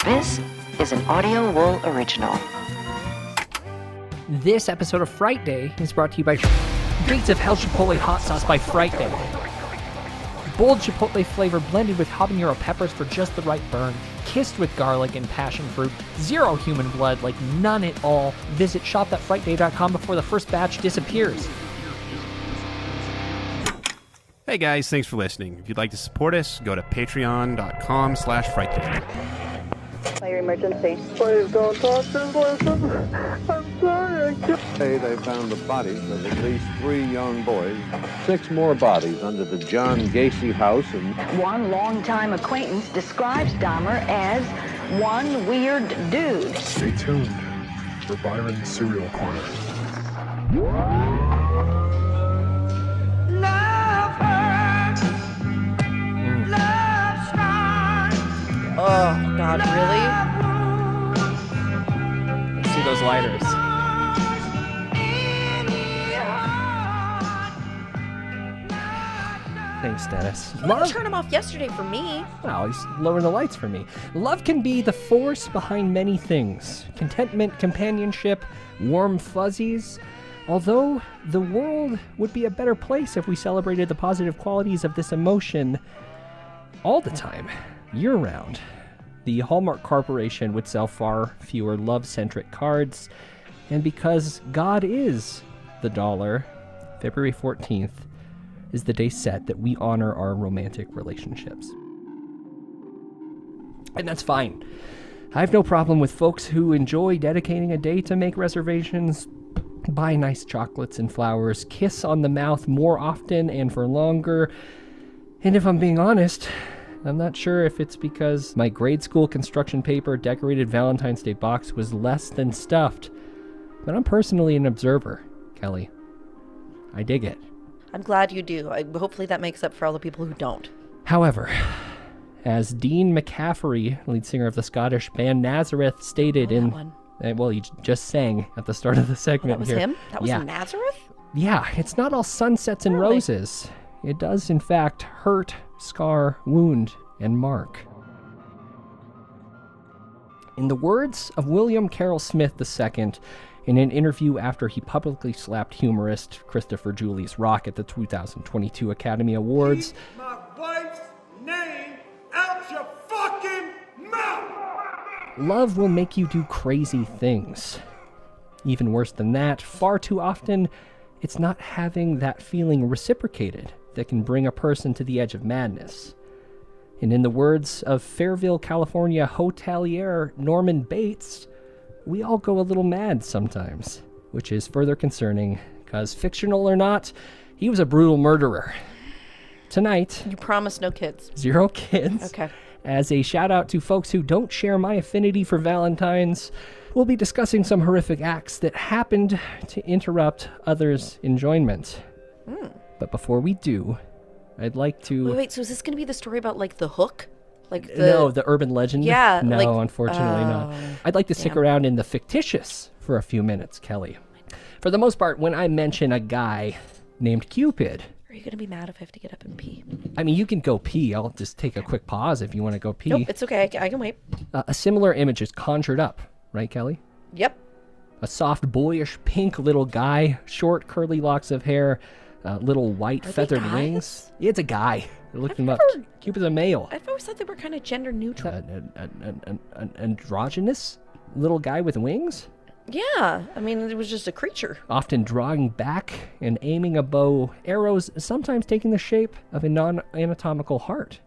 This is an Audio Wool original. This episode of Frightday is brought to you by Gates of Hell Chipotle Hot Sauce by Frightday. Bold chipotle flavor blended with habanero peppers for just the right burn. Kissed with garlic and passion fruit. Zero human blood, like none at all. Visit shop.frightday.com before the first batch disappears. Hey guys, thanks for listening. If you'd like to support us, go to patreon.com/frightday. Fire emergency. Please don't touch this, listen. I'm sorry. Today they found the bodies of at least 3 young boys, 6 more bodies under the John Gacy house. And One longtime acquaintance describes Dahmer as one weird dude. Stay tuned for Byron's Serial Corner. Oh, God, really? See those lighters. Thanks, Dennis. You turned him off yesterday for me. Well, he's lowering the lights for me. Love can be the force behind many things. Contentment, companionship, warm fuzzies. Although the world would be a better place if we celebrated the positive qualities of this emotion all the time, year-round. The Hallmark Corporation would sell far fewer love-centric cards, and because God is the dollar, February 14th is the day set that we honor our romantic relationships. And that's fine. I have no problem with folks who enjoy dedicating a day to make reservations, buy nice chocolates and flowers, kiss on the mouth more often and for longer. And if I'm being honest, I'm not sure if it's because my grade school construction paper decorated Valentine's Day box was less than stuffed, but I'm personally an observer, Kelly. I dig it. I'm glad you do. Hopefully that makes up for all the people who don't. However, as Dean McCaffrey, lead singer of the Scottish band Nazareth, stated well, he just sang at the start of the segment. That was here. him? That was Yeah. Nazareth? Yeah, it's not all sunsets and Really? roses. It does, in fact, hurt, scar, wound, and mark. In the words of William Carroll Smith II, in an interview after he publicly slapped humorist Christopher Julius Rock at the 2022 Academy Awards, "Keep my wife's name out your fucking mouth!" love will make you do crazy things. Even worse than that, far too often, it's not having that feeling reciprocated that can bring a person to the edge of madness. And in the words of Fairville, California hotelier Norman Bates, we all go a little mad sometimes, which is further concerning, because fictional or not, he was a brutal murderer. Tonight, You promised no kids. 0 kids. Okay. As a shout out to folks who don't share my affinity for Valentines, we'll be discussing some horrific acts that happened to interrupt others' enjoyment. But before we do, I'd like to... Wait, so is this going to be the story about, like, the hook? Like the... No, the urban legend? Yeah, No, like- unfortunately not. I'd like to stick damn. around in the fictitious for a few minutes, Kelly. For the most part, when I mention a guy named Cupid... Are you going to be mad if I have to get up and pee? I mean, you can go pee. I'll just take a quick pause if you want to go pee. Nope, it's okay. I can wait. A similar image is conjured up, right, Kelly? Yep. A soft, boyish, pink little guy, short, curly locks of hair, little white Are they feathered guys? wings. Yeah, it's a guy. I looked him up. never- Cupid's a male. I've always thought they were kind of gender neutral. An androgynous little guy with wings, Yeah. I mean, it was just a creature. often drawing back and aiming a bow, arrows sometimes taking the shape of a non-anatomical heart.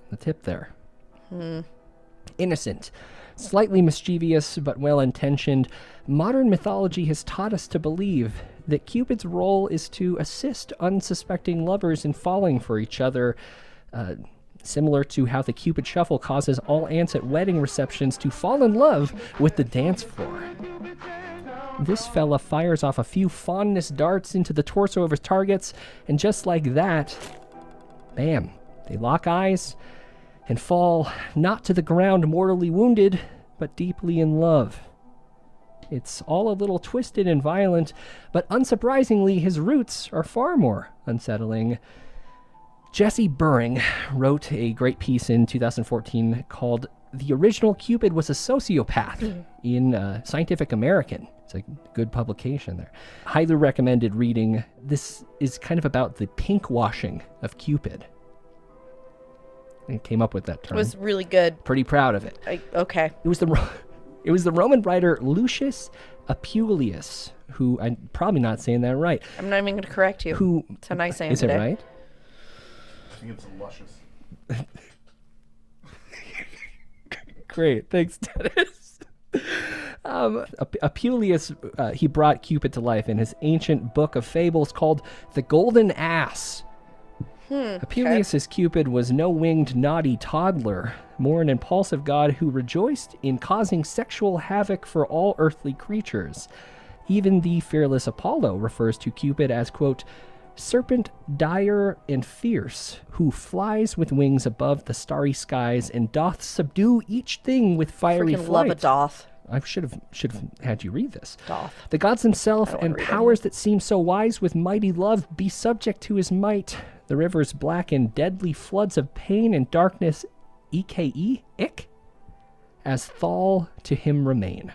The tip there. Innocent, slightly mischievous, but well-intentioned, modern mythology has taught us to believe that Cupid's role is to assist unsuspecting lovers in falling for each other, similar to how the Cupid Shuffle causes all aunts at wedding receptions to fall in love with the dance floor. This fella fires off a few fondness darts into the torso of his targets, and just like that, bam, they lock eyes and fall not to the ground mortally wounded, but deeply in love. It's all a little twisted and violent, but unsurprisingly, his roots are far more unsettling. Jesse Buring wrote a great piece in 2014 called The original Cupid was a sociopath in Scientific American. It's a good publication there. Highly recommended reading. This is kind of about the pink washing of Cupid. I came up with that term. It was really good. Pretty proud of it. Okay. It was the Roman writer Lucius Apuleius, who I'm probably not saying that right. I'm not even going to correct you. Who it's a nice name is today. it right? I think it's luscious. Great, thanks, Dennis. Apuleius, he brought Cupid to life in his ancient book of fables called The Golden Ass. Apuleius' Cupid was no winged, naughty toddler, more an impulsive god who rejoiced in causing sexual havoc for all earthly creatures. Even the fearless Apollo refers to Cupid as, quote, serpent dire and fierce, who flies with wings above the starry skies and doth subdue each thing with fiery Freaking flight. love a doth. I should have had you read this. Doth. The gods themselves and powers that seem so wise with mighty love be subject to his might. The rivers black and deadly floods of pain and darkness, EKE, ick, as thal to him remain.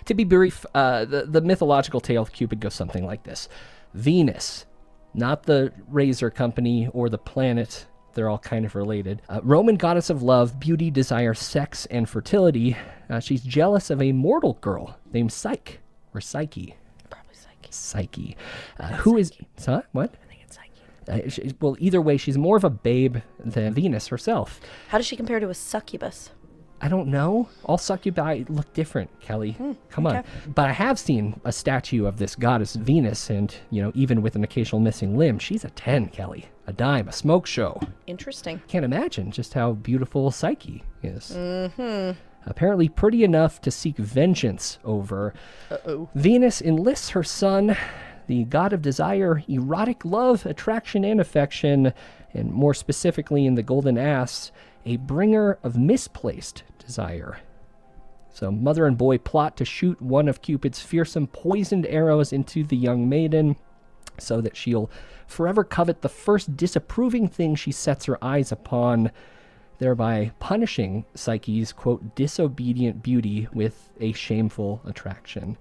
To be brief, the mythological tale of Cupid goes something like this. Venus, not the razor company or the planet, they're all kind of related. Roman goddess of love, beauty, desire, sex, and fertility. She's jealous of a mortal girl named Psyche, or Psyche. Probably Psyche. Psyche. Who is... Huh? What? I think it's Psyche. Well, either way, she's more of a babe than Venus herself. How does she compare to a succubus? I don't know. All succubi look different, Kelly. Come on. But I have seen a statue of this goddess Venus, and, even with an occasional missing limb, she's a 10, Kelly. A dime, a smoke show. Interesting. Can't imagine just how beautiful Psyche is. Apparently pretty enough to seek vengeance over. Venus enlists her son, the god of desire, erotic love, attraction, and affection, and more specifically in the Golden Ass, a bringer of misplaced desire. So mother and boy plot to shoot one of Cupid's fearsome poisoned arrows into the young maiden so that she'll forever covet the first disapproving thing she sets her eyes upon, thereby punishing Psyche's, quote, disobedient beauty with a shameful attraction.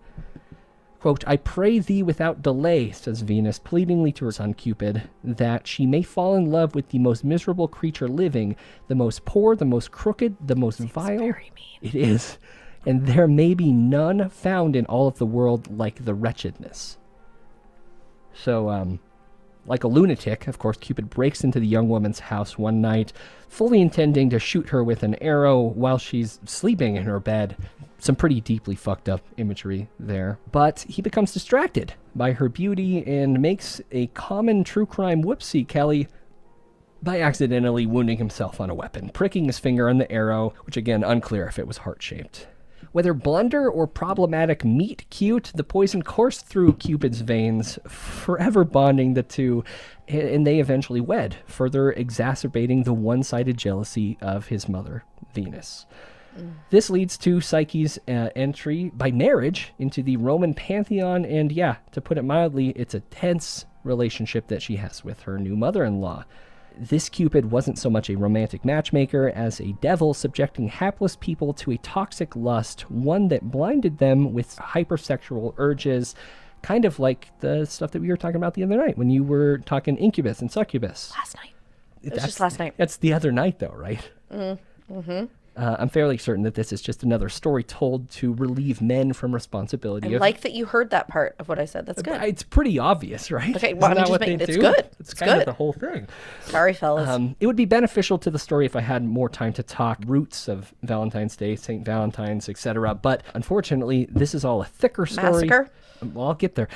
Quote, I pray thee without delay, says Venus, pleadingly to her son Cupid, that she may fall in love with the most miserable creature living, the most poor, the most crooked, the most vile. Very mean. It is. And there may be none found in all of the world like the wretchedness. So, like a lunatic, of course, Cupid breaks into the young woman's house one night, fully intending to shoot her with an arrow while she's sleeping in her bed. Some pretty deeply fucked up imagery there. But he becomes distracted by her beauty and makes a common true crime whoopsie, Kelly, by accidentally wounding himself on a weapon, pricking his finger on the arrow, which again, unclear if it was heart-shaped. Whether blunder or problematic meet cute, the poison coursed through Cupid's veins, forever bonding the two, and they eventually wed, further exacerbating the one-sided jealousy of his mother, Venus. This leads to Psyche's entry by marriage into the Roman pantheon, and yeah, to put it mildly, it's a tense relationship that she has with her new mother-in-law. This Cupid wasn't so much a romantic matchmaker as a devil subjecting hapless people to a toxic lust, one that blinded them with hypersexual urges, kind of like the stuff that we were talking about the other night when you were talking incubus and succubus. Last night. It was just last night. That's the other night, though, right? Mm-hmm. I'm fairly certain that this is just another story told to relieve men from responsibility. I like that you heard that part of what I said. That's good. It's pretty obvious, right? Okay, well, Isn't that what they it's do? good. It's It's kind of good. the whole thing. Sorry, fellas. It would be beneficial to the story if I had more time to talk roots of Valentine's Day, St. Valentine's, etc. But unfortunately, this is all a thicker story. Massacre? Well, I'll get there.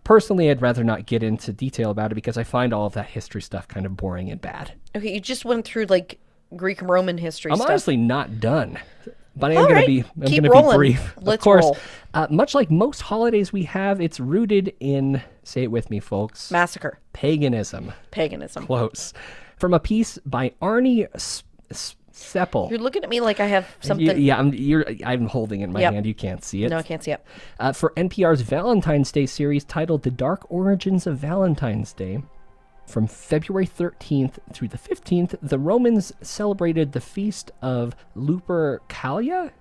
Personally, I'd rather not get into detail about it because I find all of that history stuff kind of boring and bad. Okay, you just went through like Greek and Roman history I'm stuff. honestly not done, but I am All going right, to keep be rolling. brief. Let's of course, roll. Much like most holidays we have, it's rooted in, say it with me, folks, Massacre. paganism. Paganism. Close. From a piece by Arnie Seppel. You're looking at me like I have something. Yeah, I'm holding it in my Yep. hand. You can't see it. No, I can't see it. For NPR's Valentine's Day series titled The Dark Origins of Valentine's Day. From February 13th through the 15th, the Romans celebrated the feast of Lupercalia.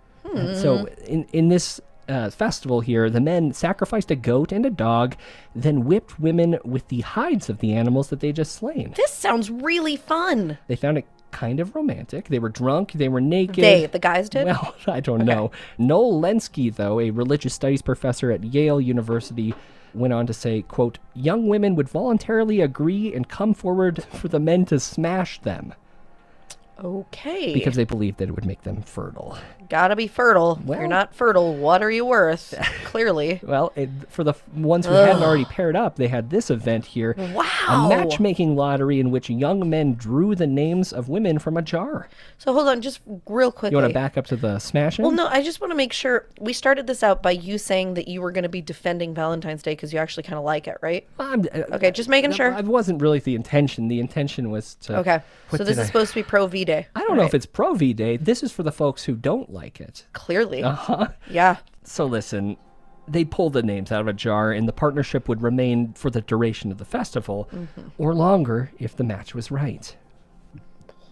So in this festival here, the men sacrificed a goat and a dog, then whipped women with the hides of the animals that they just slain. This sounds really fun. They found it kind of romantic. They were drunk. They were naked. The guys did? Well, I don't know. Noel Lenski, though, a religious studies professor at Yale University, went on to say, quote, young women would voluntarily agree and come forward for the men to smash them. Okay. Because they believed that it would make them fertile. Gotta be fertile. Well- If you're not fertile, what are you worth? Clearly. Well, for the ones who hadn't already paired up, they had this event here. Wow. A matchmaking lottery in which young men drew the names of women from a jar. So hold on, just real quickly. You want to back up to the smashing? Well, no, I just want to make sure. We started this out by you saying that you were going to be defending Valentine's Day because you actually kind of like it, right? Okay, just making sure. It wasn't really the intention. The intention was to... Okay, what so this did is supposed to be pro V-Day. I don't know if it's pro V-Day. This is for the folks who don't like it. Clearly. Uh-huh. Yeah. So listen, they pulled the names out of a jar, and the partnership would remain for the duration of the festival, or longer if the match was right.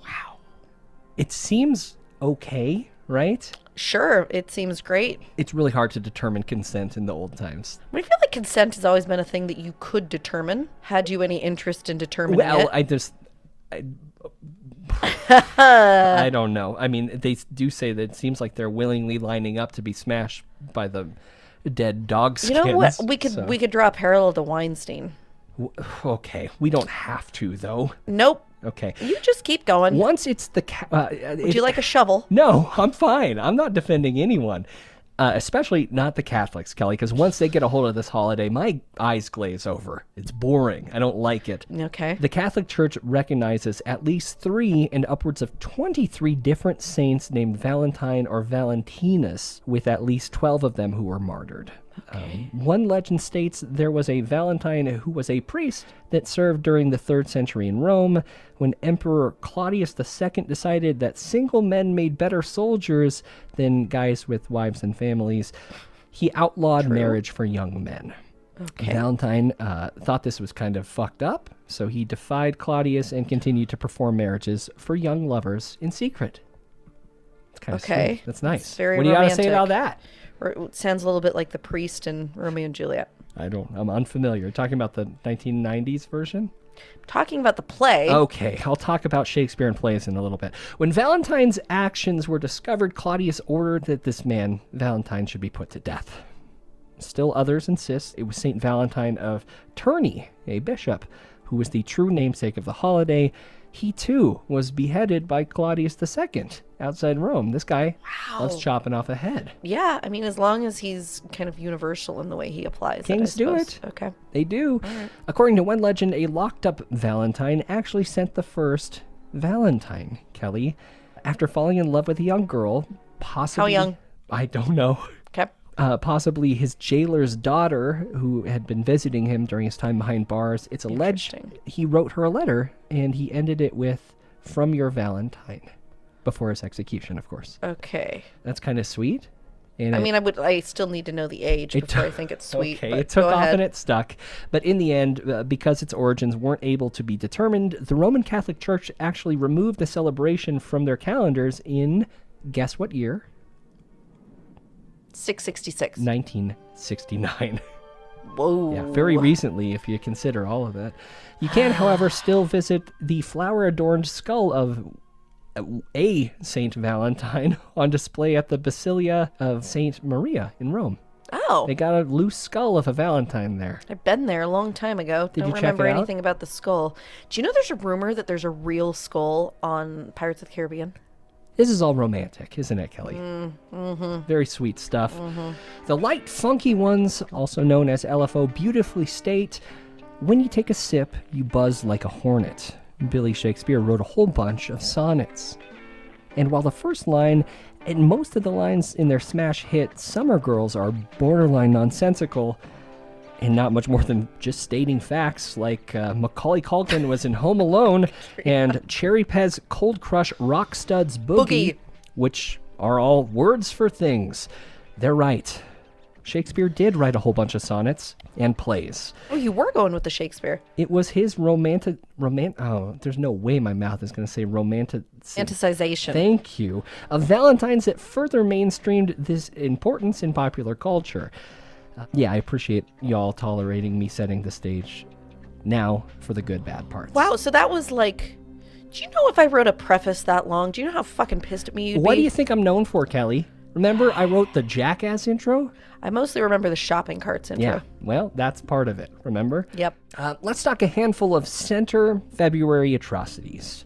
Wow. It seems okay, right? Sure, it seems great. It's really hard to determine consent in the old times. I feel like consent has always been a thing that you could determine. Had you any interest in determining Well, it? I don't know. I mean, they do say that it seems like they're willingly lining up to be smashed by the dead dog skins. You know what? We could draw a parallel to Weinstein. Okay, we don't have to, though. Nope. Okay. You just keep going. Once it's the... Would you like a shovel? No, I'm fine. I'm not defending anyone. Especially not the Catholics, Kelly, because once they get a hold of this holiday, my eyes glaze over. It's boring. I don't like it. Okay. The Catholic Church recognizes at least 3 and upwards of 23 different saints named Valentine or Valentinus, with at least 12 of them who were martyred. Okay. One legend states there was a Valentine who was a priest that served during the 3rd century in Rome when Emperor Claudius II decided that single men made better soldiers than guys with wives and families. He outlawed marriage for young men. Okay. Valentine thought this was kind of fucked up, so he defied Claudius and continued to perform marriages for young lovers in secret. It's kind of sweet. That's nice. It's very what do you got to say romantic. about that? Or it sounds a little bit like the priest in Romeo and Juliet. I'm unfamiliar. Talking about the 1990s version? Talking about the play. Okay, I'll talk about Shakespeare and plays in a little bit. When Valentine's actions were discovered, Claudius ordered that this man, Valentine, should be put to death. Still others insist it was St. Valentine of Terni, a bishop, who was the true namesake of the holiday. He, too, was beheaded by Claudius II outside Rome. This guy loves chopping off a head. Yeah, I mean, as long as he's kind of universal in the way he applies Kings it, do it. Okay. They do. All right. According to one legend, a locked-up Valentine actually sent the first Valentine, Kelly, after falling in love with a young girl, possibly... How young? I don't know. Okay. Possibly his jailer's daughter, who had been visiting him during his time behind bars. It's alleged he wrote her a letter, and he ended it with, "From your Valentine," before his execution, of course. Okay. That's kind of sweet. And I still need to know the age before I think it's sweet. Okay, but it took go off ahead. and it stuck. But in the end, because its origins weren't able to be determined, the Roman Catholic Church actually removed the celebration from their calendars in, guess what year? 666. 1969. Whoa. Yeah, very recently, if you consider all of that. You can, however, still visit the flower-adorned skull of a Saint Valentine on display at the Basilica of Saint Maria in Rome. Oh. They got a loose skull of a Valentine there. I've been there a long time ago. Did Don't you check remember it out? anything about the skull. Do you know there's a rumor that there's a real skull on Pirates of the Caribbean? This is all romantic, isn't it, Kelly? Very sweet stuff. The light, funky ones, also known as LFO, beautifully state, "When you take a sip, you buzz like a hornet." Billy Shakespeare wrote a whole bunch of sonnets. And while the first line and most of the lines in their smash hit Summer Girls are borderline nonsensical and not much more than just stating facts, like Macaulay Culkin was in Home Alone and Cherry Pez Cold Crush Rock Studs Boogie, which are all words for things. They're right. Shakespeare did write a whole bunch of sonnets and plays. Oh, you were going with the Shakespeare. It was his there's no way my mouth is going to say Romanticization. Thank you. Of Valentine's that further mainstreamed this importance in popular culture. I appreciate y'all tolerating me setting the stage now for the good, bad parts. Wow, so that was like... Do you know if I wrote a preface that long? Do you know how fucking pissed at me you'd be? What do you think I'm known for, Kelly? Remember I wrote the Jackass intro? I mostly remember the shopping carts intro. Yeah, well, that's part of it, remember? Yep. Let's talk a handful of center February atrocities.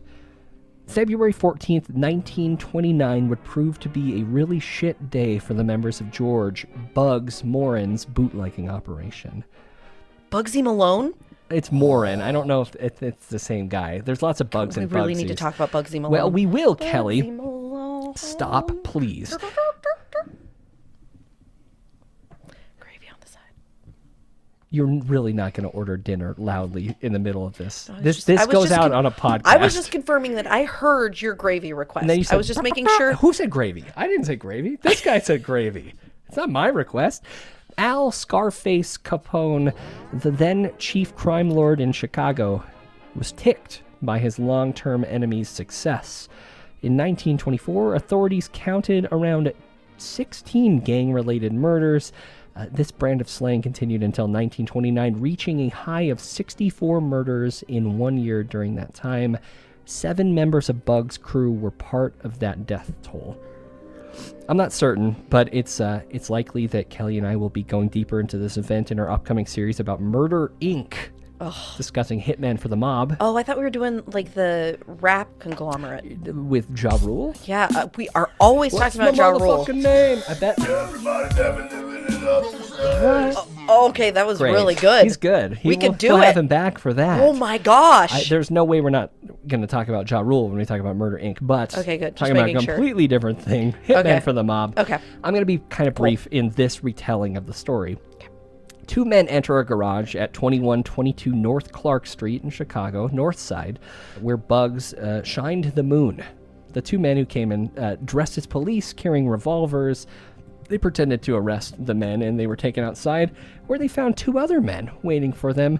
February 14th, 1929 would prove to be a really shit day for the members of George Bugs Moran's bootlegging operation. Bugsy Malone? It's Moran. I don't know if it's the same guy. There's lots of Bugs and Bugsies. We really need to talk about Bugsy Malone. Well, we will, Bugsy Kelly. Malone. Stop, please. Gravy on the side. You're really not going to order dinner loudly in the middle of this. I This was goes just out on a podcast. I was just confirming that I heard your gravy request. And then you said, I was just making sure. Who said gravy? I didn't say gravy. This guy said gravy. It's not my request. Al Scarface Capone, the then chief crime lord in Chicago, was ticked by his long-term enemy's success. In 1924, authorities counted around 16 gang-related murders. This brand of slang continued until 1929, reaching a high of 64 murders in 1 year during that time. 7 members of Bug's crew were part of that death toll. I'm not certain, but it's likely that Kelly and I will be going deeper into this event in our upcoming series about Murder, Inc., discussing Hitman for the Mob. Oh, I thought we were doing like the rap conglomerate. With Ja Rule? Yeah, we are always talking about Ja Rule. Motherfucking name? I bet. Okay, that was Great. really good. He's good. We could do we'll it. have him back for that. Oh my gosh. There's no way we're not going to talk about Ja Rule when we talk about Murder, Inc., but Okay, good. Just talking about a making sure. completely different thing, Hitman Okay. for the Mob. Okay. I'm going to be kind of brief in this retelling of the story. 2 men enter a garage at 2122 North Clark Street in Chicago, North Side, where Bugs shined the moon. The 2 men who came in dressed as police, carrying revolvers. They pretended to arrest the men, and they were taken outside, where they found 2 other men waiting for them,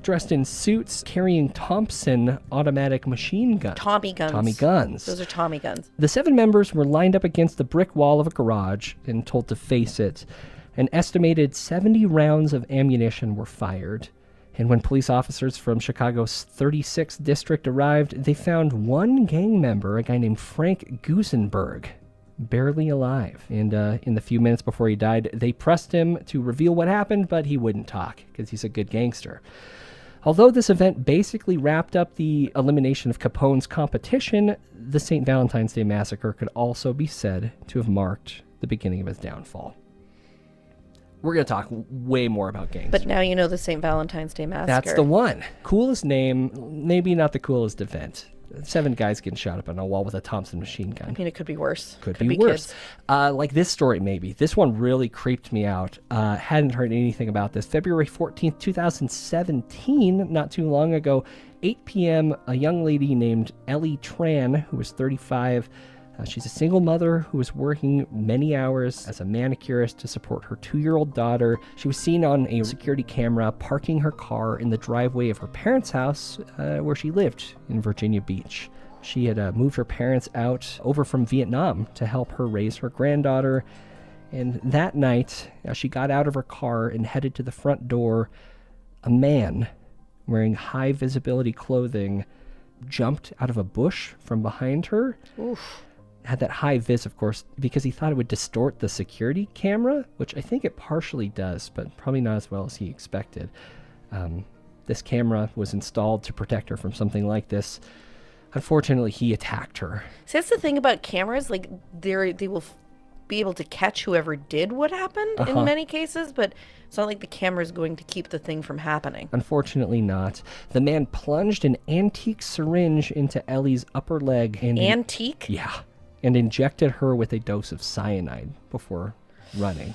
dressed in suits, carrying Thompson automatic machine guns. Tommy guns. Tommy guns. Those are Tommy guns. The 7 members were lined up against the brick wall of a garage and told to face it. An estimated 70 rounds of ammunition were fired. And when police officers from Chicago's 36th district arrived, they found 1 gang member, a guy named Frank Gusenberg, barely alive. And in the few minutes before he died, they pressed him to reveal what happened, but he wouldn't talk because he's a good gangster. Although this event basically wrapped up the elimination of Capone's competition, the St. Valentine's Day Massacre could also be said to have marked the beginning of his downfall. We're going to talk way more about gangs. But now you know the St. Valentine's Day Massacre. That's the one. Coolest name, maybe not the coolest event. 7 guys getting shot up on a wall with a Thompson machine gun. I mean, it could be worse. Could be worse. Like this story, maybe. This one really creeped me out. Hadn't heard anything about this. February 14th, 2017, not too long ago, 8 p.m., a young lady named Ellie Tran, who was 35, she's a single mother who was working many hours as a manicurist to support her 2-year-old daughter. She was seen on a security camera parking her car in the driveway of her parents' house where she lived in Virginia Beach. She had moved her parents over from Vietnam to help her raise her granddaughter. And that night, as she got out of her car and headed to the front door, a man wearing high visibility clothing jumped out of a bush from behind her. Oof. Had that high vis, of course, because he thought it would distort the security camera, which I think it partially does, but probably not as well as he expected. This camera was installed to protect her from something like this. Unfortunately, he attacked her. See, that's the thing about cameras. Like, they will be able to catch whoever did what happened in many cases, but it's not like the camera is going to keep the thing from happening. Unfortunately not. The man plunged an antique syringe into Ellie's upper leg. Antique? Yeah. And injected her with a dose of cyanide before running.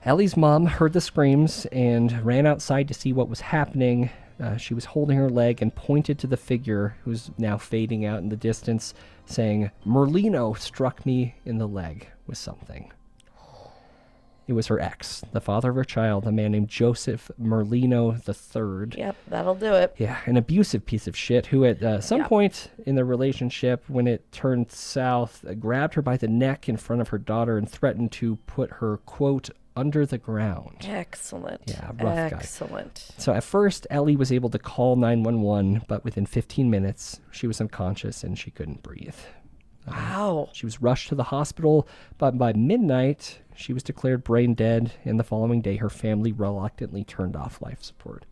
Ellie's mom heard the screams and ran outside to see what was happening. She was holding her leg and pointed to the figure, who's now fading out in the distance, saying, "Merlino struck me in the leg with something." It was her ex, the father of her child, a man named Joseph Merlino III. Yep, that'll do it. Yeah, an abusive piece of shit who at some point in the relationship, when it turned south, grabbed her by the neck in front of her daughter and threatened to put her, quote, under the ground. Excellent. Yeah, rough guy. Excellent. So at first, Ellie was able to call 911, but within 15 minutes, she was unconscious and she couldn't breathe. Wow. She was rushed to the hospital, but by midnight, she was declared brain dead, and the following day, her family reluctantly turned off life support.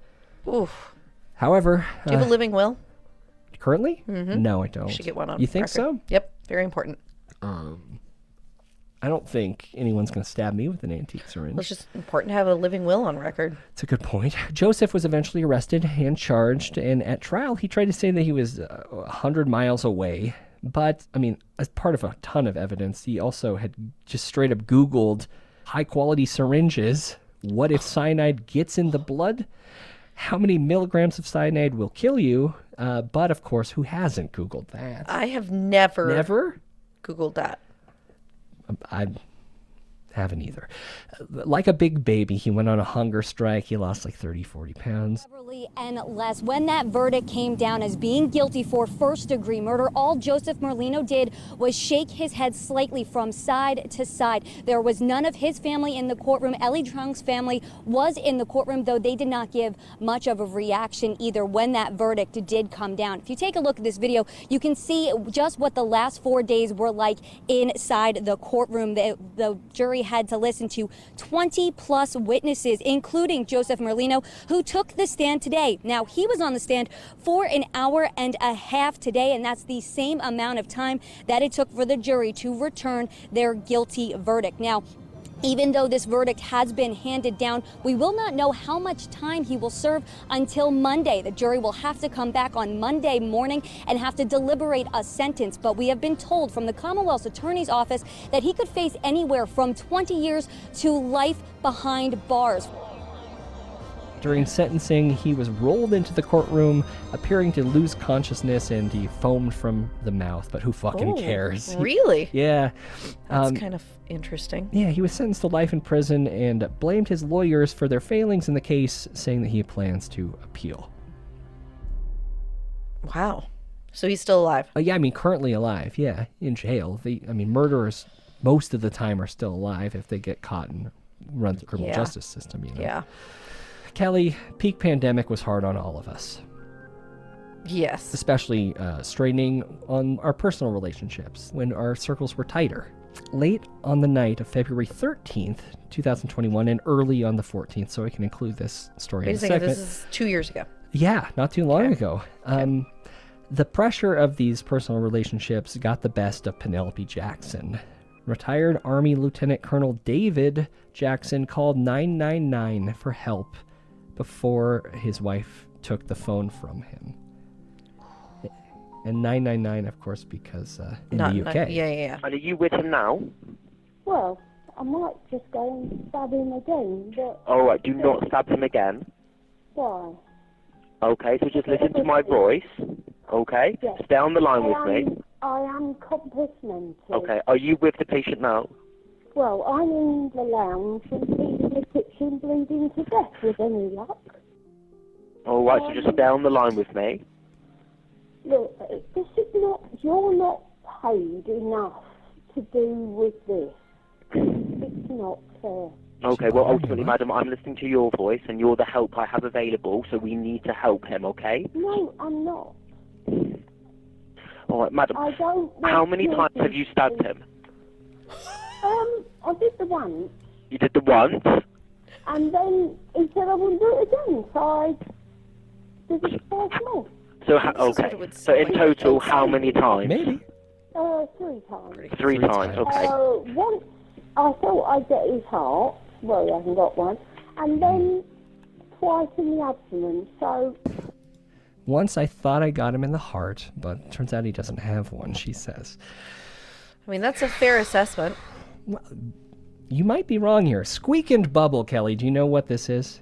Oof. However... Do you have a living will? Currently? No, I don't. You should get one on You think record. so? Yep, very important. I don't think anyone's going to stab me with an antique syringe. Well, it's just important to have a living will on record. It's a good point. Joseph was eventually arrested and charged, and at trial, he tried to say that he was 100 miles away. But, I mean, as part of a ton of evidence, he also had just straight up Googled high-quality syringes. What if cyanide gets in the blood? How many milligrams of cyanide will kill you? But, of course, who hasn't Googled that? I have never Googled that. I haven't either. Like a big baby, he went on a hunger strike. He lost like 30, 40 pounds. And Les, when that verdict came down as being guilty for first-degree murder, all Joseph Merlino did was shake his head slightly from side to side. There was none of his family in the courtroom. Ellie Trunk's family was in the courtroom, though they did not give much of a reaction either when that verdict did come down. If you take a look at this video, you can see just what the last 4 days were like inside the courtroom. The jury had to listen to 20-plus witnesses, including Joseph Merlino, who took the stand today. Now, he was on the stand for an hour and a half today, and that's the same amount of time that it took for the jury to return their guilty verdict. Now, even though this verdict has been handed down, we will not know how much time he will serve until Monday. The jury will have to come back on Monday morning and have to deliberate a sentence. But we have been told from the Commonwealth's Attorney's Office that he could face anywhere from 20 years to life behind bars. During sentencing, he was rolled into the courtroom, appearing to lose consciousness, and he foamed from the mouth. But who fucking cares? Really? Yeah. That's kind of interesting. Yeah, he was sentenced to life in prison and blamed his lawyers for their failings in the case, saying that he plans to appeal. Wow. So he's still alive? Yeah, I mean, currently alive, yeah, in jail. Murderers, most of the time, are still alive if they get caught and run the criminal justice system, you know? Yeah. Kelly, peak pandemic was hard on all of us. Yes. Especially straining on our personal relationships when our circles were tighter. Late on the night of February 13th, 2021, and early on the 14th, so I can include this story in a second. This is 2 years ago. Yeah, not too long ago. The pressure of these personal relationships got the best of Penelope Jackson. Retired Army Lieutenant Colonel David Jackson called 999 for help before his wife took the phone from him. And 999, of course, because in the UK. Yeah. And are you with him now? Well, I might just go and stab him again, but... All right, do not stab him again. Why? Okay, so just listen to my voice. Okay? Yes. Stay on the line with me. I am complimented. Okay, are you with the patient now? Well, I'm in the lounge and he's in the kitchen bleeding to death with any luck. All right, so just stay on the line with me. Look, this is not... You're not paid enough to do with this. It's not fair. Okay, well, ultimately, madam, I'm listening to your voice, and you're the help I have available, so we need to help him, okay? No, I'm not. All right, madam, I don't... how many times have you stabbed him? I did the once. You did the once? And then he said I wouldn't do it again, so I did it twice more. So, okay, so in total, how many times? Maybe. 3 times. Three times, okay. Once I thought I'd get his heart, well, he hasn't got one, and then twice in the abdomen, so... Once I thought I got him in the heart, but turns out he doesn't have one, she says. I mean, that's a fair assessment. Well, you might be wrong here. Squeak and bubble, Kelly. Do you know what this is?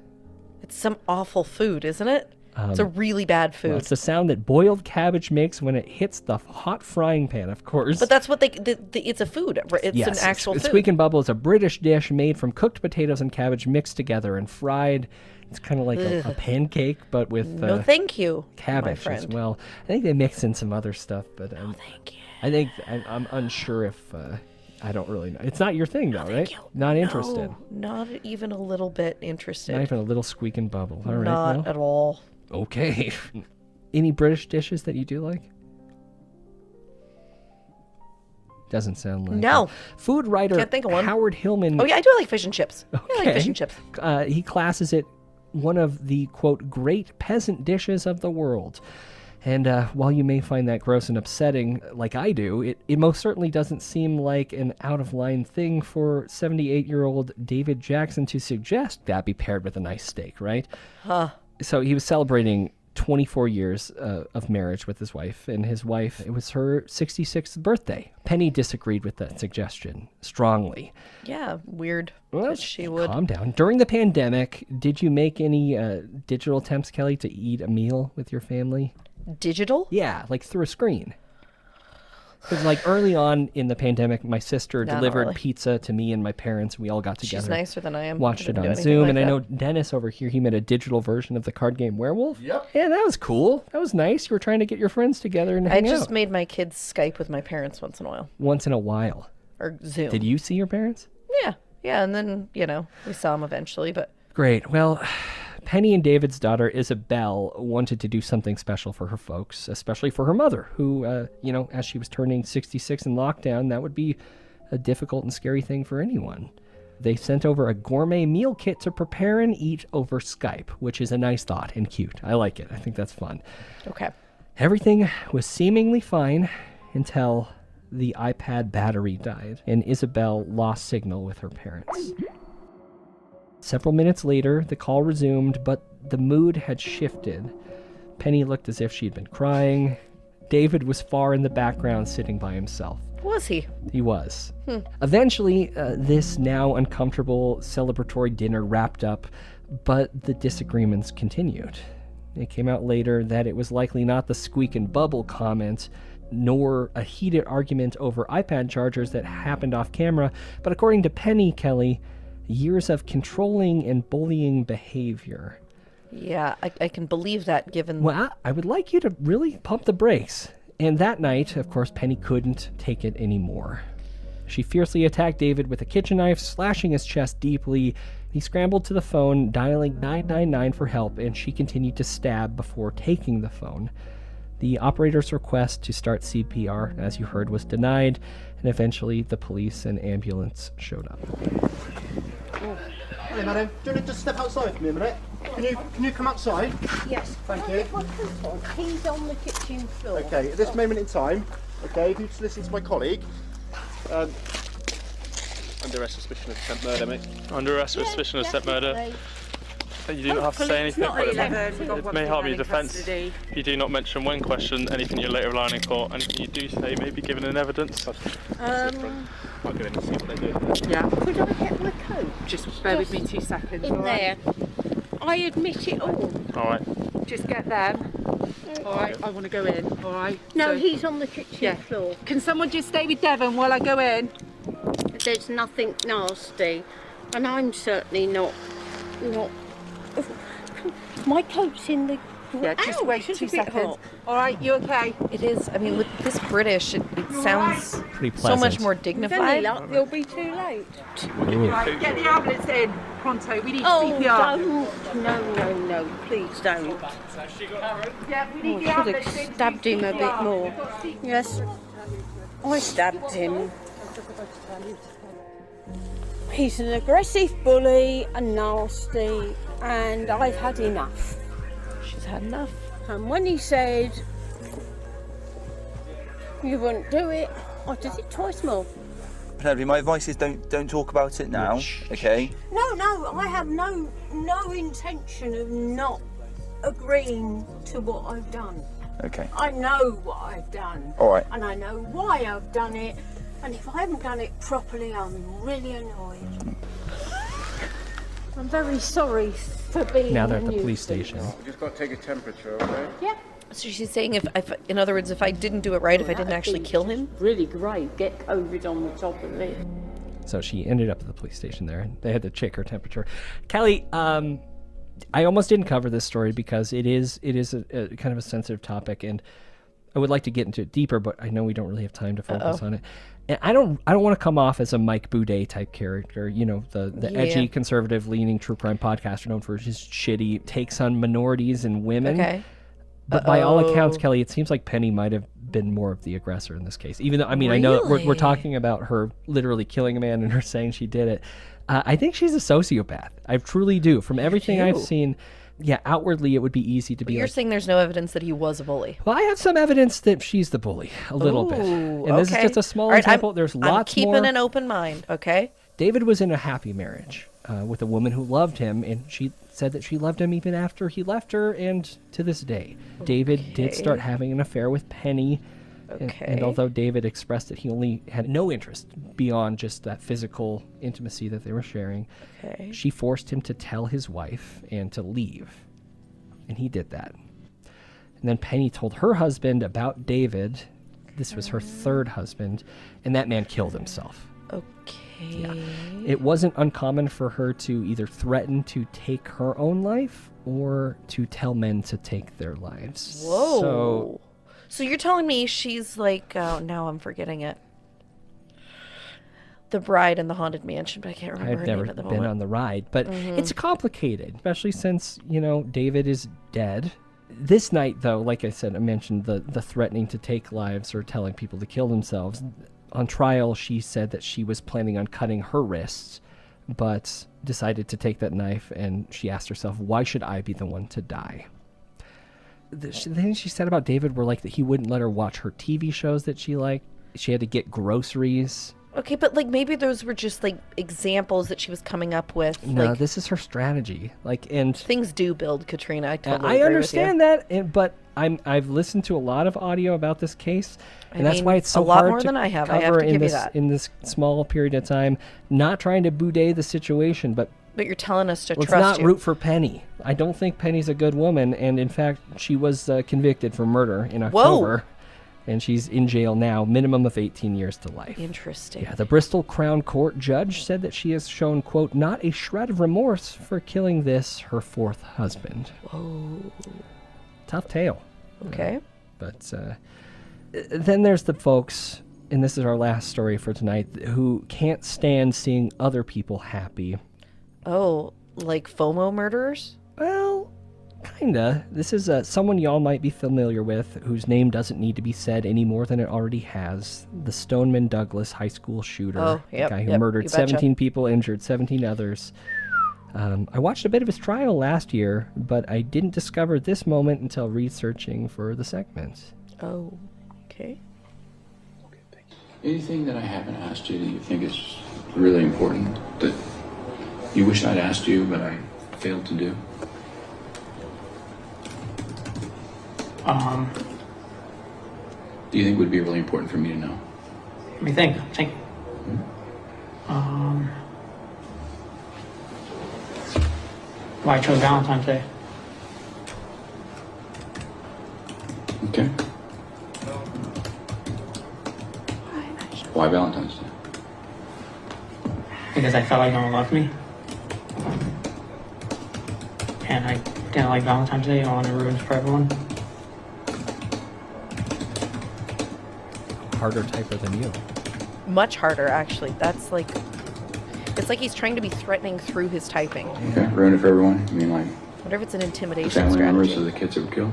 It's some awful food, isn't it? It's a really bad food. Well, it's the sound that boiled cabbage makes when it hits the hot frying pan, of course. But that's what it's a food. It's an actual food. Squeak and Bubble is a British dish made from cooked potatoes and cabbage mixed together and fried. It's kind of like a pancake, but with no, thank you, cabbage my as friend. well. I think they mix in some other stuff, but No, thank you. I think I'm unsure if I don't really know. It's not your thing, though, right? Not interested. No, not even a little bit interested. Not even a little Squeak and Bubble. All right, Not at all. Okay. Any British dishes that you do like? Doesn't sound like No. it. Food writer Can't think of one. Howard Hillman. Oh yeah, I do like fish and chips. Okay. I like fish and chips. He classes it one of the, quote, great peasant dishes of the world. And while you may find that gross and upsetting, like I do, it most certainly doesn't seem like an out-of-line thing for 78-year-old David Jackson to suggest that be paired with a nice steak, right? Huh. So he was celebrating 24 years of marriage with his wife, and his wife, it was her 66th birthday. Penny disagreed with that suggestion strongly. Yeah, weird. Well, that she would. Calm down. During the pandemic, did you make any digital attempts, Kelly, to eat a meal with your family? Digital? Yeah, like through a screen. Because like early on in the pandemic, my sister No, not delivered really. pizza to me and my parents. We all got together. She's nicer than I am. Watched I it didn't do on anything Zoom, like and I that. know Dennis over here, he made a digital version of the card game Werewolf. Yep. Yeah, that was cool. That was nice. You were trying to get your friends together and I hang just out. made my kids Skype with my parents once in a while. Once in a while. Or Zoom. Did you see your parents? Yeah. Yeah, and then, we saw them eventually, but... Great. Well, Penny and David's daughter, Isabel, wanted to do something special for her folks, especially for her mother, who, as she was turning 66 in lockdown, that would be a difficult and scary thing for anyone. They sent over a gourmet meal kit to prepare and eat over Skype, which is a nice thought and cute. I like it. I think that's fun. Okay. Everything was seemingly fine until the iPad battery died and Isabel lost signal with her parents. Several minutes later, the call resumed, but the mood had shifted. Penny looked as if she'd been crying. David was far in the background, sitting by himself. Was he? He was. Eventually, this now uncomfortable celebratory dinner wrapped up, but the disagreements continued. It came out later that it was likely not the Squeak and Bubble comment, nor a heated argument over iPad chargers that happened off camera, but according to Penny, Kelly, years of controlling and bullying behavior. Yeah, I can believe that given... Well, I would like you to really pump the brakes. And that night, of course, Penny couldn't take it anymore. She fiercely attacked David with a kitchen knife, slashing his chest deeply. He scrambled to the phone, dialing 999 for help, and she continued to stab before taking the phone. The operator's request to start CPR, as you heard, was denied, and eventually the police and ambulance showed up. Hey, madam, do you want to just step outside for me a minute? Can you come outside? Yes. Thank you. He's on the kitchen floor. Okay, at this moment in time, if you just listen to my colleague, under arrest suspicion of attempt murder, mate. Under arrest with suspicion of attempt murder. You do not have to say anything. It may harm your defence. You do not mention when questioned anything you later rely on in court. Anything you do say may be given in evidence. I'll go in and see what they do. Yeah. Could I get my coat? Just bear with me 2 seconds. In there. I admit it all. Alright. Just get them. Alright, I want to go in. Alright. No, So- he's on the kitchen floor. Can someone just stay with Devon while I go in? There's nothing nasty, and I'm certainly not. My coat's in the. Yeah, just Ow, wait it's 2 a bit seconds. hot. Alright, you okay? It is. I mean, with this British, it sounds Pretty so much pleasant. more With any dignified. luck, you'll be too late. Right, get the ambulance in. Pronto, we need Oh, CPR. don't. No, please don't. Yeah, we need I the should ambulance have in. stabbed him a bit more. Yes, I stabbed him. He's an aggressive bully and nasty, and I've had enough. She's had enough. And when he said you wouldn't do it, I did it twice more. Penelope, my advice is don't talk about it now, okay? No, I have no intention of not agreeing to what I've done. Okay. I know what I've done. All right. And I know why I've done it. And if I haven't done it properly, I'm really annoyed. I'm very sorry for being Now they're at the a police station. We just got to take a temperature, okay? Yeah. So she's saying if in other words, if I didn't do it right, if I didn't actually kill him? Really great. Get COVID on the top of it. So she ended up at the police station there. They had to check her temperature. Kelly, I almost didn't cover this story because it is a kind of a sensitive topic, and I would like to get into it deeper, but I know we don't really have time to focus on it. And I don't want to come off as a Mike Boudet type character, you know, the edgy, conservative leaning true crime podcaster known for his shitty takes on minorities and women. Okay. But by all accounts, Kelly, it seems like Penny might have been more of the aggressor in this case. Even though, I mean, I know that we're talking about her literally killing a man and her saying she did it. I think she's a sociopath. I truly do. From everything I've seen, yeah, outwardly it would be easy to be You're saying there's no evidence that he was a bully. Well, I have some evidence that she's the bully, a little bit. And this is just a small example. There's lots more. I'm keeping an open mind, okay? David was in a happy marriage with a woman who loved him, and she said that she loved him even after he left her, and to this day. David did start having an affair with Penny, and although David expressed that he only had no interest beyond just that physical intimacy that they were sharing, she forced him to tell his wife and to leave, and he did that. And then Penny told her husband about David. This was her third husband, and that man killed himself. Yeah. It wasn't uncommon for her to either threaten to take her own life or to tell men to take their lives. Whoa. So you're telling me she's like, oh, now I'm forgetting it. The bride in the haunted mansion, but I can't remember her name at the moment. I've never been on the ride, but it's complicated, especially since, you know, David is dead. This night, though, like I said, I mentioned the threatening to take lives or telling people to kill themselves. On trial, she said that she was planning on cutting her wrists, but decided to take that knife, and she asked herself, why should I be the one to die? The things she said about David were like that he wouldn't let her watch her TV shows that she liked. She had to get groceries. Okay, but like maybe those were just like examples that she was coming up with. No, like, this is her strategy. And things do build, Katrina. I totally agree understand with you. that, but I've listened to a lot of audio about this case, and that's mean, why it's so a lot hard more to than I have. cover I have to in give you this that. in this small period of time. Not trying to boudet the situation, but you're telling us to let's trust not you. root for Penny. I don't think Penny's a good woman, and in fact, she was convicted for murder in October. And she's in jail now, minimum of 18 years to life. Interesting. Yeah, the Bristol Crown Court judge said that she has shown, quote, not a shred of remorse for killing this, her fourth husband. Whoa. Tough tale. Okay. But then there's the folks, and this is our last story for tonight, who can't stand seeing other people happy. Oh, like FOMO murderers? Well, kinda. This is someone y'all might be familiar with, whose name doesn't need to be said any more than it already has. The Stoneman Douglas high school shooter. The guy who murdered 17 people, injured 17 others. I watched a bit of his trial last year, but I didn't discover this moment until researching for the segment. Oh, okay. Anything that I haven't asked you that you think is really important, that you wish I'd asked you, but I failed to do? Do you think would be really important for me to know? Let me think. Why I chose Valentine's Day. Okay. Why Valentine's Day? Because I felt like no one loved me. And I didn't like Valentine's Day. I wanted to ruin it for everyone. Harder typer than you. Much harder, actually. That's like... It's like he's trying to be threatening through his typing. Okay, ruin it for everyone? You mean like... What if it's an intimidation family strategy? members of the kids that were killed?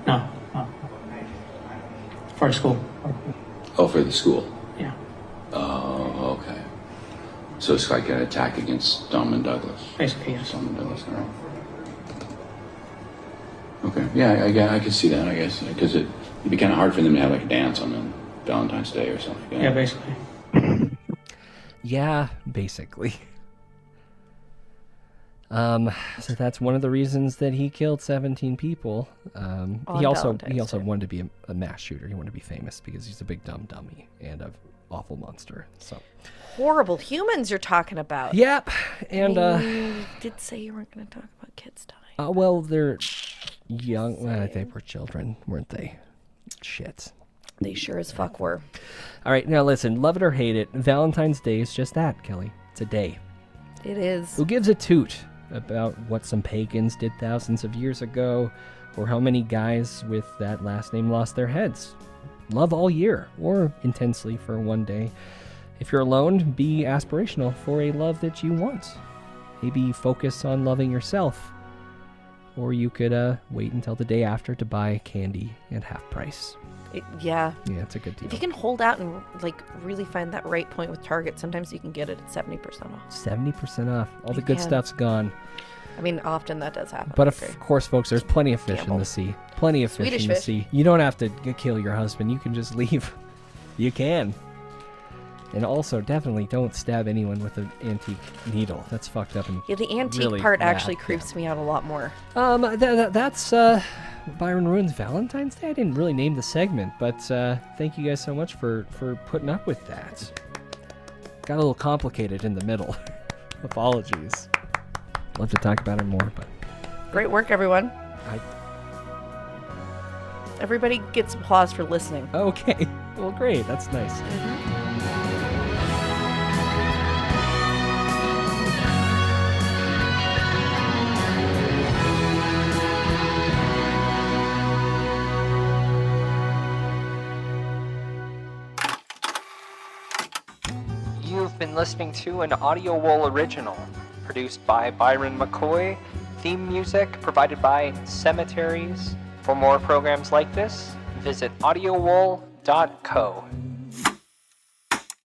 No. For school. Oh, for the school? Yeah. Oh, okay. So it's like an attack against Stoneman Douglas? Basically, yes. Stoneman Douglas, all right. Okay, yeah, I could see that, I guess, because it'd be kind of hard for them to have like a dance on Valentine's Day or something. Yeah, basically. Yeah, basically. So that's one of the reasons that he killed 17 people. He also wanted to be a mass shooter. He wanted to be famous because he's a big dumb dummy and an awful monster. So horrible humans you're talking about. Yep. And you did say you weren't going to talk about kids dying. Well, they're young. Well, they were children, weren't they? Shit. They sure as fuck were. All right, now listen, love it or hate it, Valentine's Day is just that, Kelly. It's a day. It is. Who gives a toot about what some pagans did thousands of years ago, or how many guys with that last name lost their heads? Love all year, or intensely for one day. If you're alone, be aspirational for a love that you want. Maybe focus on loving yourself. Or you could wait until the day after to buy candy at half price. Yeah, it's a good deal. If you can hold out and really find that right point with Target, sometimes you can get it at 70% off. 70% off. All the good stuff's gone. I mean, often that does happen. But of course, folks, there's plenty of fish in the sea. Plenty of fish in the sea. You don't have to kill your husband. You can just leave. You can. And also, definitely don't stab anyone with an antique needle. That's fucked up. And the antique part actually creeps me out a lot more. That's Byron ruins Valentine's Day. I didn't really name the segment, but thank you guys so much for putting up with that. Got a little complicated in the middle. Apologies. Love to talk about it more, but great work, everyone. Everybody gets applause for listening. Okay. Well, great. That's nice. Mm-hmm. You've been listening to an Audio Wool original, produced by Byron McKoy, theme music provided by Cemeteries. For more programs like this, visit audiowool.co.